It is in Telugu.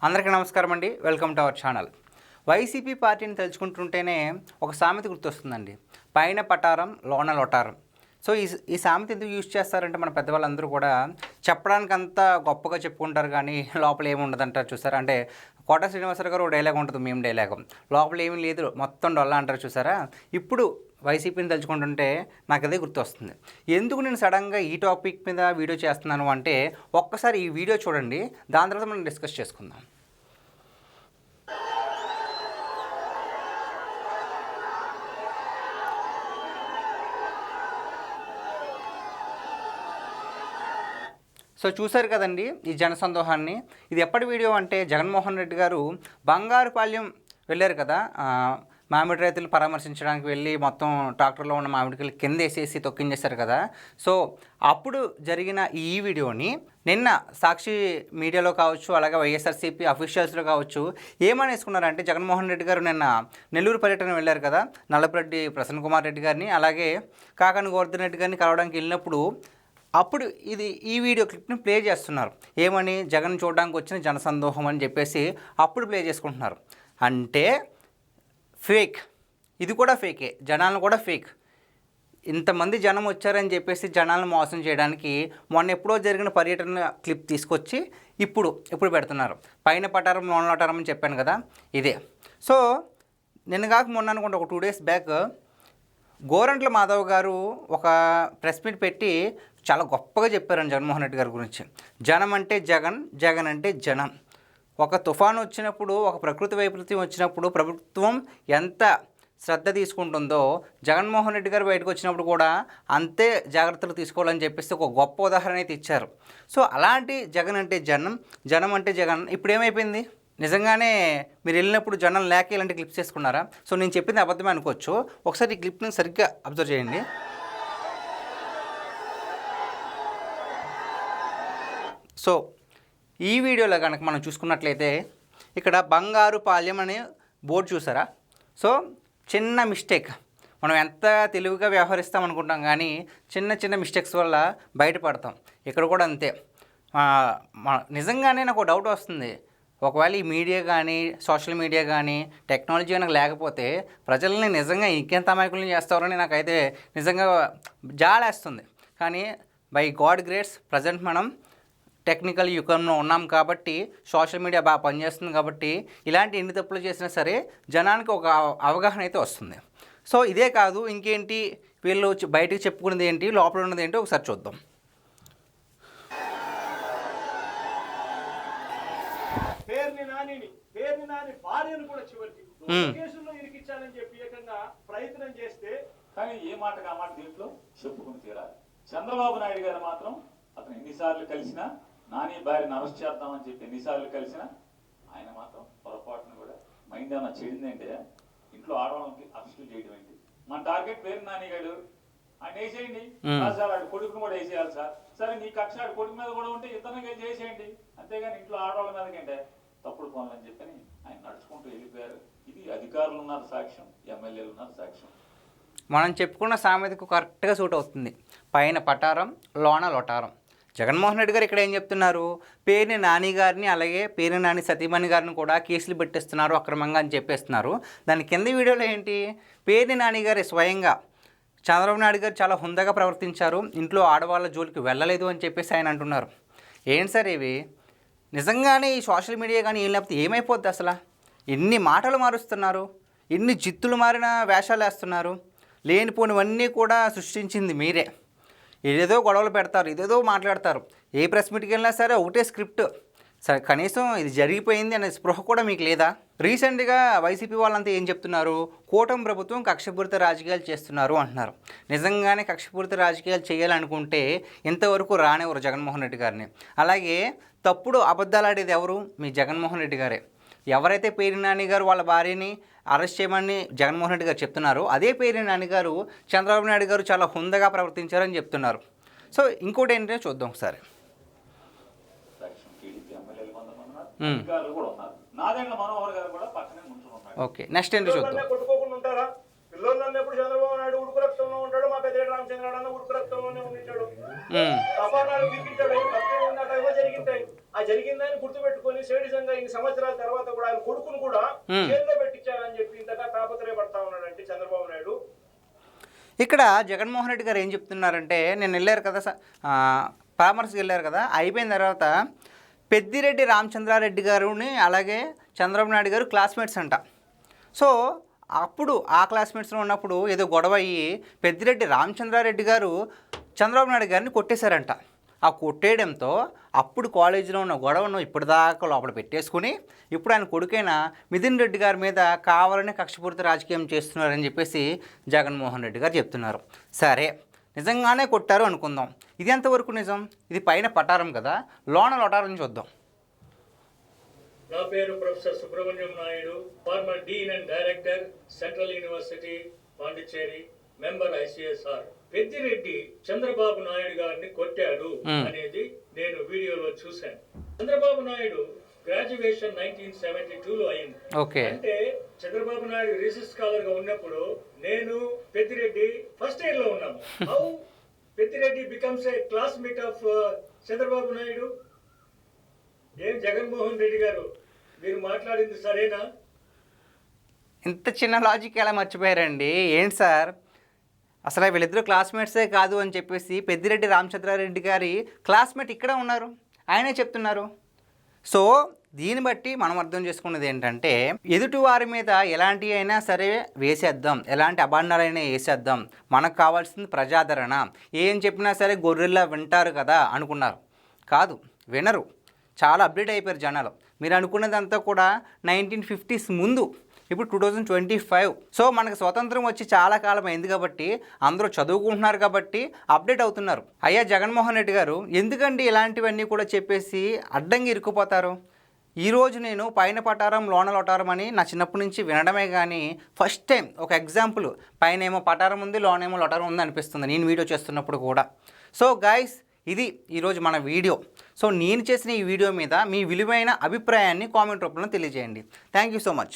అందరికీ నమస్కారం అండి. Welcome to our channel. YCP పార్టీని తలుచుకుంటుంటేనే ఒక సామెత గుర్తొస్తుందండి. పైన పటారం లోన లొటారం. సో ఈ సామెత ఎందుకు యూజ్ చేస్తారంటే మన పెద్దవాళ్ళందరూ కూడా చెప్పడానికి అంతా గొప్పగా చెప్పుకుంటారు కానీ లోపల ఏమి ఉండదంటారు చూసారా. అంటే కోట శ్రీనివాసరావు గారు డైలాగ్ ఉంటుంది, మేము డైలాగ్, లోపల ఏమీ లేదు మొత్తం డొల్లా అంటారు చూసారా. ఇప్పుడు వైసీపీని తలుచుకుంటుంటే నాకు అదే గుర్తొస్తుంది. ఎందుకు నేను సడన్గా ఈ టాపిక్ మీద వీడియో చేస్తున్నాను అంటే ఒక్కసారి ఈ వీడియో చూడండి, దాని తర్వాత మనం డిస్కస్ చేసుకుందాం. సో చూశారు కదండి ఈ జనసందోహాన్ని. ఇది ఎప్పటి వీడియో అంటే జగన్మోహన్ రెడ్డి గారు బంగారుపాళ్యం వెళ్ళారు కదా, మామిడి రైతులు పరామర్శించడానికి వెళ్ళి మొత్తం ట్రాక్టర్లో ఉన్న మామిడికాయలు కింద వేసేసి తొక్కించేశారు కదా. సో అప్పుడు జరిగిన ఈ వీడియోని నిన్న సాక్షి మీడియాలో కావచ్చు, అలాగే వైఎస్ఆర్సీపీ అఫీషియల్స్లో కావచ్చు ఏమని వేసుకున్నారంటే, జగన్మోహన్ రెడ్డి గారు నిన్న నెల్లూరు పర్యటన వెళ్ళారు కదా, నల్లపురెడ్డి ప్రసన్న కుమార్ రెడ్డి గారిని అలాగే కాకాని గోవర్ధన్ రెడ్డి గారిని కలవడానికి వెళ్ళినప్పుడు అప్పుడు ఈ వీడియో క్లిప్ని ప్లే చేస్తున్నారు. ఏమని, జగన్ చూడడానికి వచ్చిన జనసందోహం అని చెప్పేసి అప్పుడు ప్లే చేసుకుంటున్నారు. అంటే ఫేక్, ఇది కూడా ఫేకే, జనాలను కూడా ఫేక్. ఇంతమంది జనం వచ్చారని చెప్పేసి జనాలను మోసం చేయడానికి మొన్న ఎప్పుడో జరిగిన పర్యటన క్లిప్ తీసుకొచ్చి ఇప్పుడు పెడుతున్నారు. పైన పటారం లోన లొటారం అని చెప్పాను కదా, ఇదే. సో నిన్న కాక మొన్న అనుకుంటే ఒక 2 days బ్యాక్ గోరంట్ల మాధవ్ గారు ఒక ప్రెస్ మీట్ పెట్టి చాలా గొప్పగా చెప్పారండి జగన్మోహన్ రెడ్డి గారి గురించి. జనం అంటే జగన్, జగన్ అంటే జనం. ఒక తుఫాను వచ్చినప్పుడు, ఒక ప్రకృతి వైపరీత్యం వచ్చినప్పుడు ప్రభుత్వం ఎంత శ్రద్ధ తీసుకుంటుందో జగన్మోహన్ రెడ్డి గారు బయటకు వచ్చినప్పుడు కూడా అంతే జాగ్రత్తలు తీసుకోవాలని చెప్పేసి ఒక గొప్ప ఉదాహరణ అయితే ఇచ్చారు. సో అలాంటి జగన్ అంటే జనం, జనం అంటే జగన్ ఇప్పుడు ఏమైపోయింది? నిజంగానే మీరు వెళ్ళినప్పుడు జనం లేక ఇలాంటి క్లిప్స్ చేసుకున్నారా? సో నేను చెప్పింది అబద్ధమే అనుకోవచ్చు. ఒకసారి ఈ క్లిప్ని సరిగ్గా అబ్జర్వ్ చేయండి. సో ఈ వీడియోలో కనుక మనం చూసుకున్నట్లయితే ఇక్కడ బంగారుపాళ్యం అనే బోర్డు చూసారా. సో చిన్న మిస్టేక్, మనం ఎంత తెలివిగా వ్యవహరిస్తాం అనుకుంటాం కానీ చిన్న మిస్టేక్స్ వల్ల బయటపడతాం. ఇక్కడ కూడా అంతే. నిజంగానే నాకు డౌట్ వస్తుంది, ఒకవేళ ఈ మీడియా కానీ సోషల్ మీడియా కానీ టెక్నాలజీ కనుక లేకపోతే ప్రజల్ని నిజంగా ఇంకెంత అమాయకుల్ని చేస్తారని నాకైతే నిజంగా జాలేస్తుంది. కానీ బై గాడ్ గ్రేట్స్ ప్రజెంట్ మనం టెక్నికల్ యుగంలో ఉన్నాం కాబట్టి, సోషల్ మీడియా బాగా పనిచేస్తుంది కాబట్టి ఇలాంటి ఎన్ని తప్పులు చేసినా సరే జనానికి ఒక అవగాహన అయితే వస్తుంది. సో ఇదే కాదు, ఇంకేంటి వీళ్ళు బయటకు చెప్పుకునేది ఏంటి, లోపల ఉన్నది ఏంటి ఒకసారి చూద్దాం. ప్రయత్నం చేస్తే కానీ ఏ మాటకు ఆ మాట దీంట్లో చెప్పుకుని తీరాలి. చంద్రబాబు నాయుడు గారు మాత్రం అతను ఎన్నిసార్లు కలిసినా, నాని భార్యను అరెస్ట్ చేద్దామని చెప్పి ఎన్నిసార్లు కలిసినా ఆయన మాత్రం పొరపాటును కూడా మైండ్ ఏమన్నా చెడిందంటే ఇంట్లో ఆడవాళ్ళకి అరెస్టులు చేయడం ఏంటి? మన టార్గెట్ పేరు నాని గారు, ఆయన వేసేయండి సార్, ఆడు కొడుకును కూడా వేసేయాలి సార్. సరే నీ కక్ష ఆడు కొడుకు మీద కూడా ఉంటే ఇద్దరిని చేసేయండి, అంతేగాని ఇంట్లో ఆడవాళ్ళ మీదకంటే తప్పుడు పనులు అని చెప్పని ఆయన నడుచుకుంటూ వెళ్ళిపోయారు. ఇది అధికారులు ఉన్నారు సాక్ష్యం, ఎమ్మెల్యేలు ఉన్నారు సాక్ష్యం. మనం చెప్పుకున్న సామెతకు కరెక్ట్గా సూట్ అవుతుంది. పైన పటారం లోన లొటారం. జగన్మోహన్ రెడ్డి గారు ఇక్కడ ఏం చెప్తున్నారు, పేరుని నాని గారిని అలాగే పేరుని నాని సతీమణి గారిని కూడా కేసులు పెట్టిస్తున్నారు అక్రమంగా అని చెప్పేస్తున్నారు. దాని కింద వీడియోలో ఏంటి, పేరుని నాని గారు స్వయంగా చంద్రబాబు నాయుడు గారు చాలా హుందాగా ప్రవర్తించారు, ఇంట్లో ఆడవాళ్ళ జోలికి వెళ్ళలేదు అని చెప్పేసి ఆయన అంటున్నారు. ఏంటి సార్ ఇవి? నిజంగానే ఈ సోషల్ మీడియా కానీ ఏం లేకపోతే ఏమైపోద్ది అసలు? ఎన్ని మాటలు మారుస్తున్నారు, ఎన్ని జిత్తులు మారిన వేషాలు వేస్తున్నారు. లేనిపోనివన్నీ కూడా సృష్టించింది మీరే. ఏదేదో గొడవలు పెడతారు, ఇదేదో మాట్లాడతారు. ఏ ప్రెస్ మీట్కి వెళ్ళినా సరే ఒకటే స్క్రిప్ట్. సరే కనీసం ఇది జరిగిపోయింది అనే స్పృహ కూడా మీకు లేదా? రీసెంట్గా వైసీపీ వాళ్ళంతా ఏం చెప్తున్నారు, కూటమి ప్రభుత్వం కక్షపూరిత రాజకీయాలు చేస్తున్నారు అంటున్నారు. నిజంగానే కక్షపూరిత రాజకీయాలు చేయాలనుకుంటే ఇంతవరకు రానివ్వరు జగన్మోహన్ రెడ్డి గారిని. అలాగే తప్పుడు అబద్ధాలు ఆడేది ఎవరు? మీ జగన్మోహన్ రెడ్డి గారే. ఎవరైతే పేరు నాని గారు వాళ్ళ భార్యని అరెస్ట్ చేయమని జగన్మోహన్ రెడ్డి గారు చెప్తున్నారు, అదే పేరు నాని గారు చంద్రబాబు నాయుడు గారు చాలా హుందగా ప్రవర్తించారని చెప్తున్నారు. సో ఇంకోటి ఏంటంటే చూద్దాం ఒకసారి. ఓకే, నెక్స్ట్ ఏంటో చూద్దాం. జరిగిందని గుర్తుపెట్టుకొని సేడిజం విధంగా ఇన్ని సంవత్సరాల తర్వాత కూడా ఆయన కొడుకును కూడా జైల్లో పెట్టించారని చెప్పి ఇంతగా తాపత్రయపడతా ఉన్నాడంటే చంద్రబాబు నాయుడు. ఇక్కడ జగన్మోహన్ రెడ్డి గారు ఏం చెప్తున్నారంటే, నేను వెళ్ళారు కదా పరామర్శకు వెళ్ళారు కదా, అయిపోయిన తర్వాత పెద్దిరెడ్డి రామచంద్రారెడ్డి గారుని అలాగే చంద్రబాబు నాయుడు గారు క్లాస్మేట్స్ అంట. సో అప్పుడు ఆ క్లాస్మేట్స్లో ఉన్నప్పుడు ఏదో గొడవ అయ్యి పెద్దిరెడ్డి రామచంద్రారెడ్డి గారు చంద్రబాబు నాయుడు గారిని కొట్టేశారంట. ఆ కొట్టేయడంతో అప్పుడు కాలేజీలో ఉన్న గొడవను ఇప్పటిదాకా లోపల పెట్టేసుకుని ఇప్పుడు ఆయన కొడుకైన మిథున్ రెడ్డి గారి మీద కావాలని కక్షపూరిత రాజకీయం చేస్తున్నారని చెప్పేసి జగన్మోహన్ రెడ్డి గారు చెప్తున్నారు. సరే, నిజంగానే కొట్టారు అనుకుందాం. ఇది ఎంతవరకు నిజం? ఇది పైన పటారం కదా, లోన లొటారం చూద్దాం. నా పేరు professor Subrahmanyam Naidu, farmer Deen and director, central university Pondicherry, member ICSR. Peddireddy Chandrababu Naidu గారిని కొట్టాడు అనేది నేను వీడియోలో చూశాను. చంద్రబాబు నాయుడు గ్రాడ్యుయేషన్ 1972లో అయింది. అంటే చంద్రబాబు నాయుడు రీసెర్చ్ స్కాలర్ గా ఉన్నప్పుడు నేను పెద్దిరెడ్డి ఫస్ట్ ఇయర్ లో ఉన్నాము. How Peddireddy becomes a classmate of Chandrababu Naidu? ఏం జగన్మోహన్ రెడ్డి గారు, మీరు మాట్లాడింది సరేనా? ఇంత చిన్న లాజిక్ ఎలా మర్చిపోయారండి? ఏంటి సార్, అసలు వీళ్ళిద్దరూ క్లాస్మేట్సే కాదు అని చెప్పేసి పెద్దిరెడ్డి రామచంద్రారెడ్డి గారి క్లాస్మేట్ ఇక్కడ ఉన్నారు, ఆయనే చెప్తున్నారు. సో దీన్ని బట్టి మనం అర్థం చేసుకున్నది ఏంటంటే, ఎదుటి వారి మీద ఎలాంటి అయినా సరే వేసేద్దాం, ఎలాంటి అభాండాలైనా వేసేద్దాం, మనకు కావాల్సింది ప్రజాదరణ, ఏం చెప్పినా సరే గొర్రెల్లా వింటారు కదా అనుకున్నారు. కాదు, వినరు. చాలా అప్డేట్ అయిపోయారు జనాలు. మీరు అనుకున్నదంతా కూడా 1950s ముందు, ఇప్పుడు 2025. సో మనకు స్వతంత్రం వచ్చి చాలా కాలం అయింది కాబట్టి అందరూ చదువుకుంటున్నారు కాబట్టి అప్డేట్ అవుతున్నారు. అయ్యా జగన్మోహన్ రెడ్డి గారు, ఎందుకండి ఇలాంటివన్నీ కూడా చెప్పేసి అడ్డంగా ఇరుక్కుపోతారు? ఈరోజు నేను పైన పటారం లోన లొటారం అని నా చిన్నప్పటి నుంచి వినడమే కానీ ఫస్ట్ టైం ఒక ఎగ్జాంపుల్, పైన ఏమో పటారం ఉంది, లోనేమో లొటారం ఉంది అనిపిస్తుంది నేను వీడియో చేస్తున్నప్పుడు కూడా. సో గైస్, ఇది ఈరోజు మన వీడియో. సో నేను చేసిన ఈ వీడియో మీద మీ విలువైన అభిప్రాయాన్ని కామెంట్ రూపంలో తెలియజేయండి. Thank you so much.